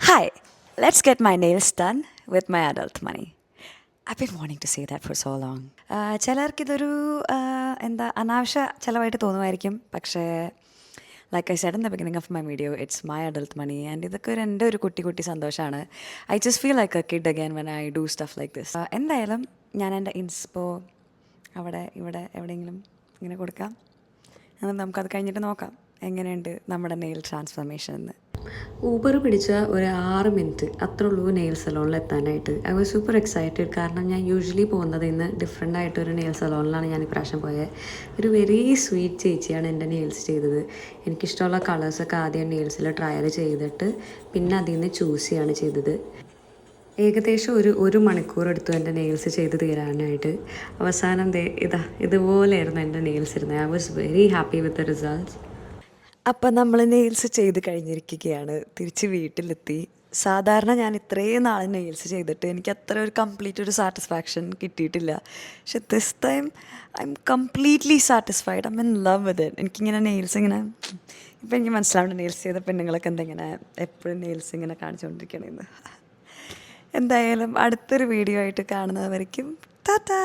Hi, let's get my nails done with my adult money. I've been wanting to say that for so long. ചിലർക്കിതൊരു എന്താ അനാവശ്യ ചിലവായിട്ട് തോന്നുമായിരിക്കും, പക്ഷേ like I said in the beginning of my video, it's my adult money and ഇതൊക്കെ എൻ്റെ ഒരു കുട്ടി കുട്ടി സന്തോഷമാണ്. I just feel like a kid again when I do stuff like this. എന്തായാലും ഞാൻ എൻ്റെ ഇൻസ്പോ അവിടെ ഇവിടെ എവിടെയെങ്കിലും ഇങ്ങനെ കൊടുക്കാം, എന്നിട്ട് നമുക്കത് കഴിഞ്ഞിട്ട് നോക്കാം എങ്ങനെയുണ്ട് നമ്മുടെ നെയിൽ ട്രാൻസ്ഫോർമേഷൻ എന്ന്. ഊബർ പിടിച്ച ഒരു 6 മിനിറ്റ് അത്രേ ഉള്ളൂ നെയിൽ സലോണിൽ എത്താനായിട്ട്. ഐ വാസ് സൂപ്പർ എക്സൈറ്റഡ്, കാരണം ഞാൻ യൂഷ്വലി പോകുന്നത് ഇന്ന് ഡിഫറെൻ്റ് ആയിട്ടൊരു നെയിൽ സലോണിലാണ് ഞാൻ ഇപ്രാവശ്യം പോയത്. ഒരു വെരി സ്വീറ്റ് ചേച്ചിയാണ് എൻ്റെ നെയിൽസ് ചെയ്തത്. എനിക്കിഷ്ടമുള്ള കളേഴ്സൊക്കെ ആദ്യം നെയിൽസിൽ ട്രയൽ ചെയ്തിട്ട് പിന്നെ അതിൽ നിന്ന് ചൂസ് ചെയ്യാണ് ചെയ്തത്. ഏകദേശം ഒരു മണിക്കൂർ എടുത്തു എൻ്റെ നെയിൽസ് ചെയ്ത് തീരാനായിട്ട്. അവസാനം ഇതുപോലെയായിരുന്നു എൻ്റെ നെയിൽസ് ഇരുന്നത്. I was very happy with the results. അപ്പം നമ്മൾ നെയിൽസ് ചെയ്ത് കഴിഞ്ഞിരിക്കുകയാണ്, തിരിച്ച് വീട്ടിലെത്തി. സാധാരണ ഞാൻ ഇത്രയും നാൾ നെയിൽസ് ചെയ്തിട്ട് എനിക്ക് അത്ര ഒരു കംപ്ലീറ്റ് ഒരു സാറ്റിസ്ഫാക്ഷൻ കിട്ടിയിട്ടില്ല. പക്ഷെ this time I am completely satisfied. I M in love with it. എനിക്കിങ്ങനെ നെയിൽസ് ഇങ്ങനെ ഇപ്പം എനിക്ക് മനസ്സിലാവുന്നുണ്ട് നെയിൽസ് ചെയ്ത പെണ്ണുങ്ങളൊക്കെ എന്തെങ്ങനെ എപ്പോഴും നെയിൽസ് ഇങ്ങനെ കാണിച്ചുകൊണ്ടിരിക്കണമെന്ന്. എന്തായാലും അടുത്തൊരു വീഡിയോ ആയിട്ട് കാണുന്നവരേക്കും ടാറ്റാ.